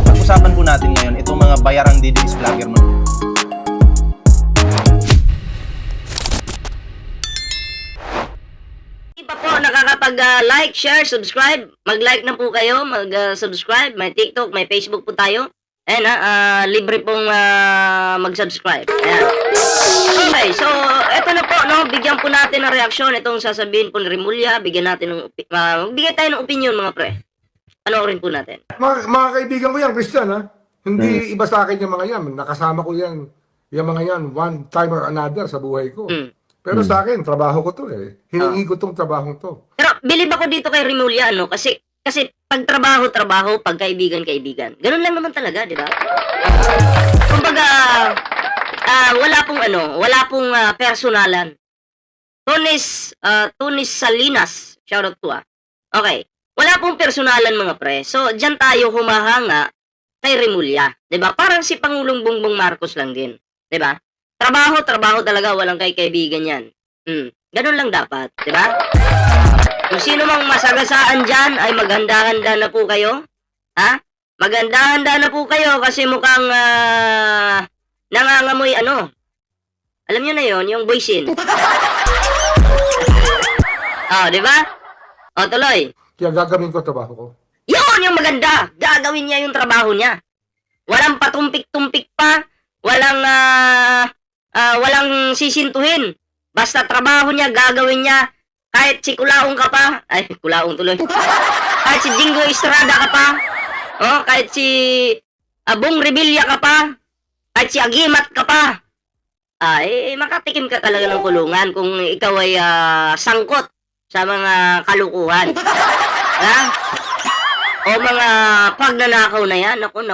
Pag-usapan po natin ngayon itong mga bayarang DDS vlogger mo. Hindi pa po nakakapag-like, share, subscribe. Mag-like na po kayo, mag-subscribe. May TikTok, may Facebook po tayo. Ayan libre pong mag-subscribe. Ayan. Okay, so eto na po, no? Bigyan po natin ng reaksyon itong sasabihin po ni Remulla. Bigyan natin ng magbigay tayo ng opinion, mga pre. Panoorin po natin. Mga kaibigan ko yan, Christian, ha? Hindi iba sa akin yung mga yan. Nakasama ko yan, yung mga yan, one time or another sa buhay ko. Pero sa akin, trabaho ko to eh. Hiningi ko tong trabaho to. Pero bilib ako dito kay Remulla, no? Kasi pag trabaho, pag kaibigan. Ganun lang naman talaga, di ba? Kumbaga, wala pong personalan. Tunis Salinas, shoutout po Okay. Wala pong personalan, mga pre. So, dyan tayo humahanga kay Remulla, 'di ba? Parang si Pangulong Bongbong Marcos lang din, 'di ba? Trabaho talaga, walang kaibigan 'yan. Ganun lang dapat, 'di ba? Kung sino mang masagasaan diyan ay maghanda-handa na po kayo. Ha? Maghanda-handa na po kayo kasi mukhang nangangamoy Alam niyo na 'yon, yung boysin. Di ba? Tuloy. Kaya gagawin ko trabaho ko. Yun yung maganda. Gagawin niya yung trabaho niya. Walang patumpik-tumpik pa. Walang sisintuhin. Basta trabaho niya, gagawin niya. Kahit si Kulaong ka pa. Ay, Kulaong tuloy. Kahit si Jingo Estrada ka pa. Kahit si Bong Revilla ka pa. Kahit si Agimat ka pa. Makatikim ka talaga ng kulungan kung ikaw ay sangkot sa mga kalukuhan. Ha? O mga pagnanakaw na yan, naku,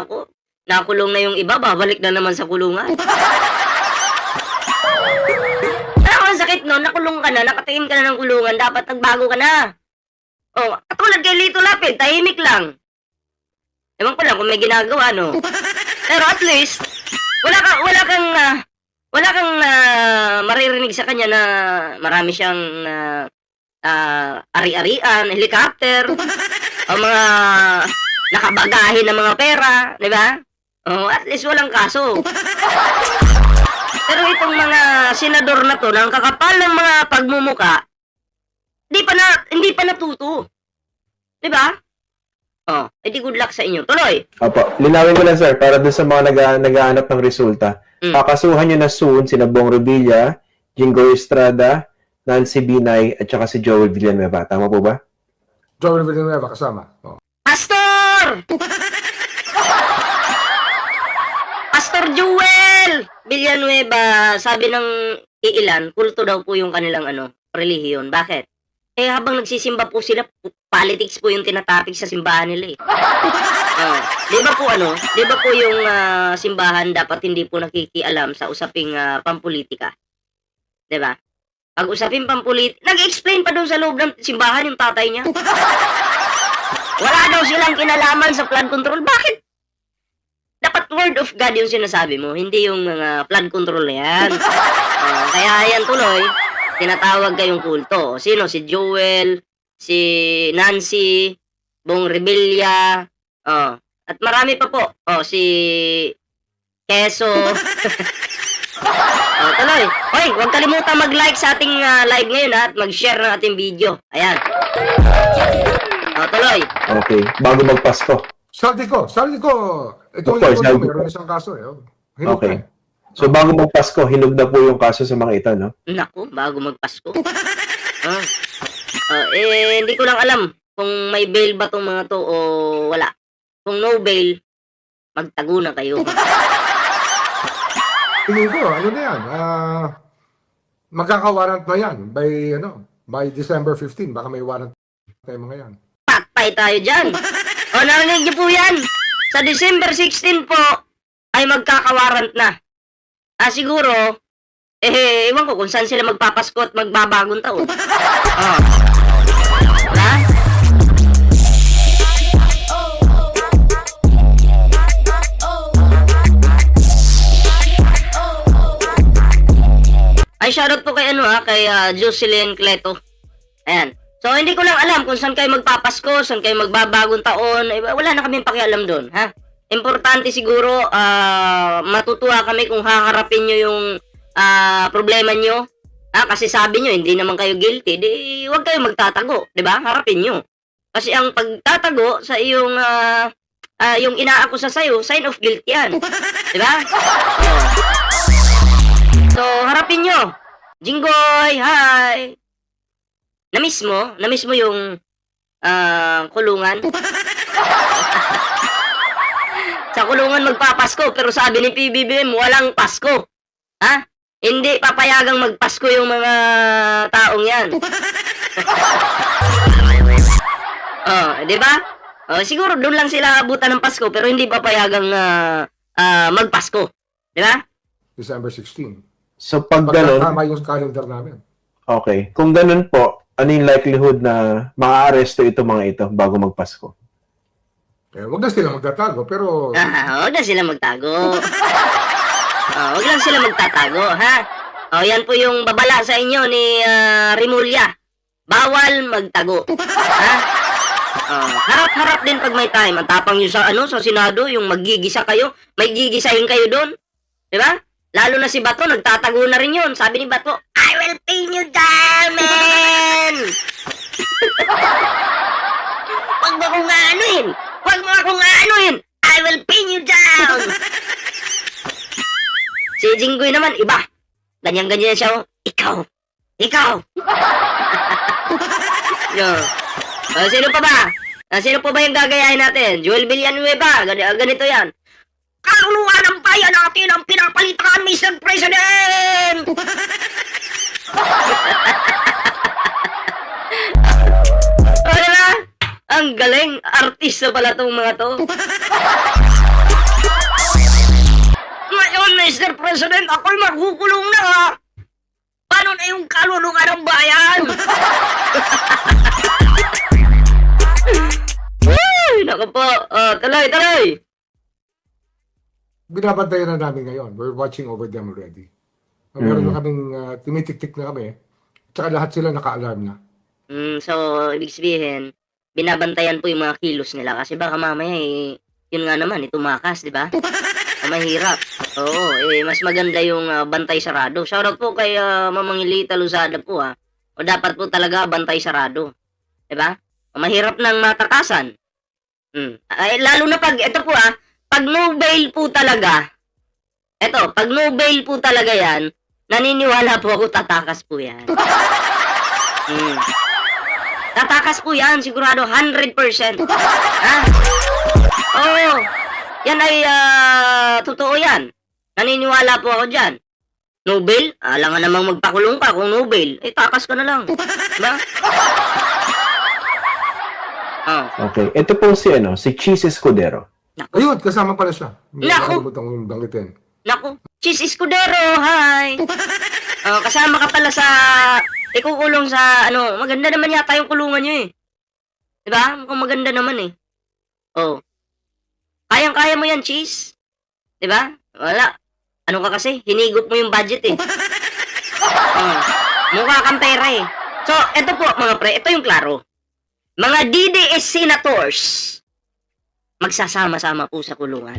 nakulong na yung iba, babalik na naman sa kulungan. Ang sakit no, nakulong ka na, nakatingin ka na ng kulungan, dapat nagbago ka na. Katulad kay Lito Lapid, tahimik lang. Ewan ko lang kung may ginagawa, no? Pero at least, wala kang maririnig sa kanya na marami siyang ari-arian, helicopter, o mga nakabagahin ng mga pera, di ba? At least walang kaso. Pero itong mga senador na to, ng kakapal ng mga pagmumuka, hindi pa natuto. Di ba? Edi good luck sa inyo. Tuloy. Opo, linawin ko lang sir, para doon sa mga nag-aanap ng resulta. Kakasuhan nyo na soon sina Bong Revilla, Jingo Estrada, Nancy Binay, at saka si Joel Villanueva. Tama po ba? Joel Villanueva kasama. Pastor! Pastor Joel Villanueva, sabi ng iilan, kulto daw po yung kanilang relihiyon. Bakit? Habang nagsisimba po sila, politics po yung tinatapik sa simbahan nila Di ba po yung simbahan dapat hindi po nakikialam sa usaping pampolitika? Di ba? Pag usapin pampolitika, nag-explain pa doon sa loob ng simbahan yung tatay niya. Wala daw silang kinalaman sa flood control. Bakit? Dapat word of God yung sinasabi mo, hindi yung mga flood control na yan. Kaya yan tuloy, tinatawag kayong kulto. Sino? Si Joel, si Nancy, Bong Revilla, at marami pa po. Si Keso. Tuloy. Hoy, huwag kalimutan mag-like sa ating live ngayon at mag-share ng ating video. Ayan. Tuloy. Okay, bago magpasko. Saldi ko. Itong Of course, linggo mayroon isang kaso Hinog Okay. na. So bago magpasko, hinog na po yung kaso sa mga ito, no? Naku, bago magpasko. Hindi ko lang alam kung may bail ba tong mga to o wala. Kung no bail, magtago na kayo. Tingin ko, na yan? Magkaka-warrant na yan by December 15. Baka may warrant tayo mga yan. Patay tayo dyan. Narinig niyo po yan. Sa December 16 po, ay magkaka-warrant na. Siguro, ewan ko kung saan sila magpapasko at magbabagong taon. Ha? Ay, shoutout po kay kay Jocelyn Cleto. Ayan. So, hindi ko lang alam kung saan kayo magpapasko, saan kayo magbabagong taon. Eh, wala na kaming pakialam doon, ha? Importante siguro, matutuwa kami kung haharapin nyo yung problema nyo. Kasi sabi nyo, hindi naman kayo guilty. Di, huwag kayo magtatago, di ba? Harapin nyo. Kasi ang pagtatago sa iyong, yung inaakusa sa'yo, sign of guilt yan. Di ba? So, harapin nyo. Jinggoy, hi! Namiss mo yung kulungan? Sa kulungan magpapasko, pero sabi ni PBBM, walang Pasko. Ha? Hindi papayagang magpasko yung mga taong yan. Di ba? Siguro doon lang sila abutan ng Pasko, pero hindi papayagang magpasko. Di ba? December 16. So pag Pag ganun, tama yung calendar namin. okay. Kung ganun po, ano yung likelihood na maa-aresto ito mga ito bago magpasko? Eh, wag na sila magtatago, pero Huwag na sila magtago. Huwag lang sila magtatago, ha? Yan po yung babala sa inyo ni Rimulya. Bawal magtago. Ha? Harap-harap din pag may time. Ang tapang nyo sa, sa Senado, yung maggigisa kayo, may gigisahin kayo doon. Di ba? Lalo na si Bato, nagtatago na rin yun. Sabi ni Bato, I will pin you down, man! Huwag mo akong aanuhin! Huwag mo akong aanuhin! I will pin you down! Si Jinggoy naman, iba. Ganyan-ganyan siya, oh. Ikaw! Ikaw! Yo. Sino pa ba? Sino pa ba yung gagayahin natin? Joel Villanueva, ganito yan. Kaluluwa ng bayan natin ang pinapalitan, Mr. President! Diba? Ang galing. Artista pala tong mga to. Ngayon, Mr. President, ako'y magkukulong na ha. Paano na yung kaluluwa ng bayan? Uy, naku po. Tuloy. binabantayan na namin ngayon. We're watching over them already. Meron na kaming timitik-tik na kami. Tsaka lahat sila naka-alarm na. So, ibig sabihin, binabantayan po yung mga kilos nila kasi baka mamaya yun nga naman, tumakas, di ba? Mahirap. Oo, mas maganda yung bantay sarado. Shoutout po kay Mamang Ilita Luzada po ha. O dapat po talaga bantay sarado. Di ba? Mahirap nang matakasan. Lalo na pag, ito po pag no bail po talaga, pag no bail po talaga yan, naniniwala po ako tatakas po yan. Tatakas po yan, sigurado 100%. Ha? Oo. Yan ay totoo yan. Naniniwala po ako dyan. No bail? Alangan namang magpakulong ka kung no bail. Takas ka na lang. Diba? Okay. Ito po si Cheese Escudero. Ayun, kasama pala siya. Naku! Nakalimutan banggitin. Naku, Cheese Escudero, hi! Kasama ka pala sa ikukulong sa, maganda naman yata yung kulungan nyo eh. Diba? Mukhang maganda naman eh. Kayang-kaya mo yan, Cheese. Diba? Wala. Ano ka kasi? Hinigot mo yung budget eh. Mukha kang pera eh. So, eto po mga pre, ito yung klaro. Mga DDS senators, magsasama-sama po sa kulungan.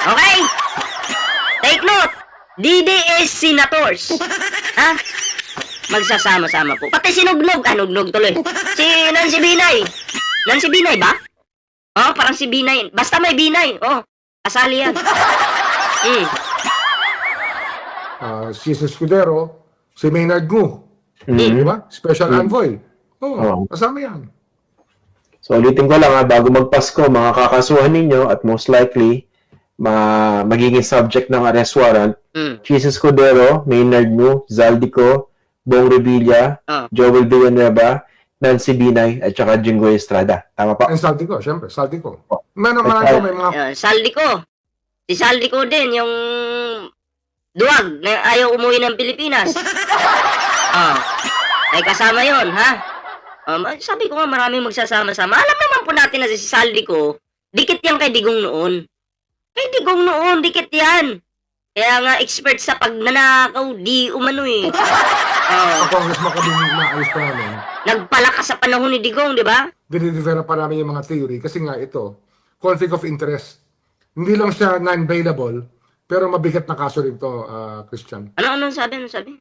Okay? Take note. DDS senators. Ha? Magsasama-sama po. Pati sinugnog. Nugnog tuloy. Si Nancy Binay. Nancy Binay ba? Parang si Binay. Basta may Binay. Kasali yan. Si Escudero, si Maynard Ngu. Di ba? Special envoy. Kasama yan. So, ulitin ko lang bago magpasko, mga kakasuhan ninyo at most likely, magiging subject ng arrest warrant, Cheese Escudero, Maynard Ngu, Zaldico, Bong Revilla, Joel Villanueva, Nancy Binay, at saka Jinggoy Estrada. Tama pa? And Saldico, syempre, Saldico. May mga... Saldico. Si Saldico din, yung duwag na ayaw umuwi ng Pilipinas. Ay kasama yon ha? Sabi ko nga maraming magsasama-sama. Alam naman po natin na si Saldico, dikit yan kay Digong noon. Kay Digong noon, dikit yan. Kaya nga expert sa pagnanakaw, di umano eh. Ang congressman kami naalis pa namin. Nagpalakas sa panahon ni Digong, di ba? Dinidevelop pa namin yung mga theory kasi nga ito, conflict of interest. Hindi lang siya non-bailable, pero mabigat na kaso rin to, Christian. Ano sabi? Ano sabi?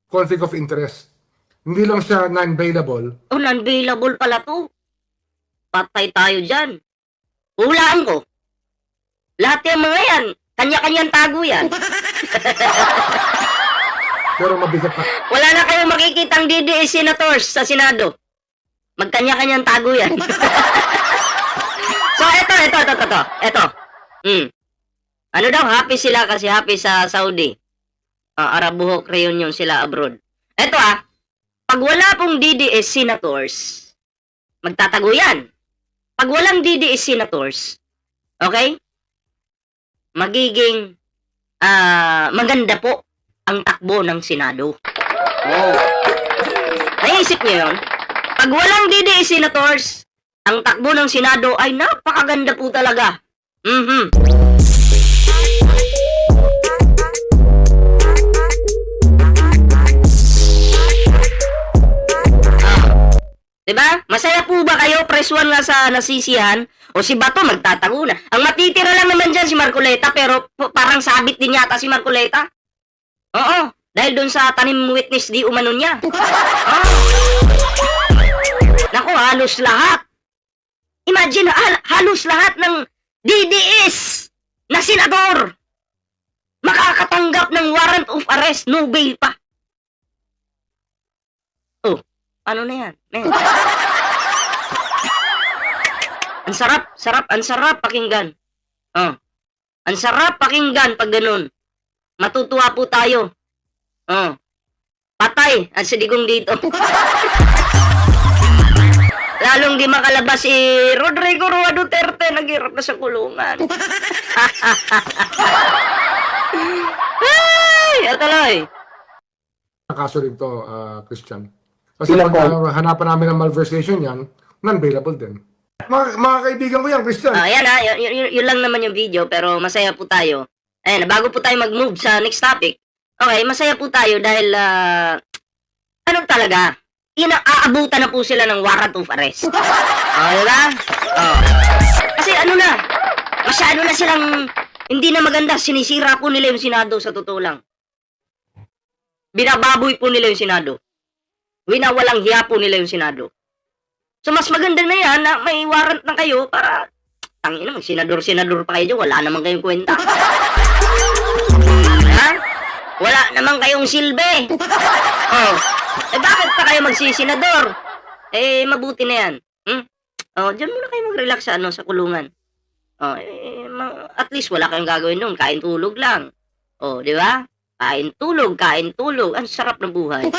Conflict of interest. Hindi lang siya non-bailable. Oh, non-bailable pala to. Patay tayo dyan. Hulaan ko. Lahat yung mga yan, kanya-kanyang tago yan. Pero mabigat na. Wala na kayong makikitang DDS senators sa Senado. Magkanya-kanyang tago yan. So, eto. Ano daw, happy sila kasi happy sa Saudi. Arabuhok reunion sila abroad. Eto pag wala pong DDS senators, magtatago yan. Pag walang DDS senators, okay? Magiging maganda po ang takbo ng Senado. Oh. Naisip niyo yun? Pag walang DDS senators, ang takbo ng Senado ay napakaganda po talaga. Diba? Masaya po ba kayo? Press 1 nga sa nasisihan. O si Bato magtatago na. Ang matitira lang naman dyan si Marcoleta, pero parang sabit din yata si Marcoleta. Oo. Dahil doon sa tanim witness di umano niya. Naku, halos lahat. Imagine, halos lahat ng DDS na senador makakatanggap ng warrant of arrest, no bail pa. Oh, ano na yan? Ang sarap pakinggan. Ang sarap pakinggan pag ganun. Matutuwa po tayo. Patay ang Digong dito. Lalong di makalabas si Rodrigo Roa Duterte, naghirap na sa kulungan. Ay, atuloy. Kaso rin to, Christian. Kasi pag hanapan namin ng malversation yan, non-bailable din. Mga kaibigan ko yan, Christian. Ayan yun lang naman yung video, pero masaya po tayo. Ayan, bago po tayo mag-move sa next topic, okay, masaya po tayo dahil, talaga, aabutan na po sila ng warrant of arrest. Diba? Kasi masyado na silang, hindi na maganda, sinisira po nila yung Senado sa totoo lang. Binababoy po nila yung Senado. Winawalang hiya po nila yung Senado. So, mas maganda na yan na may warrant na kayo para, tangina, mag-senador pa kayo dyan, wala naman kayong kwenta. Ha? Wala naman kayong silbi. Bakit pa kayo magsisenador? Mabuti na yan. Diyan muna kayo mag-relax sa kulungan. At least wala kayong gagawin nun, kain tulog lang. Di ba? Kain tulog. Ang sarap ng buhay.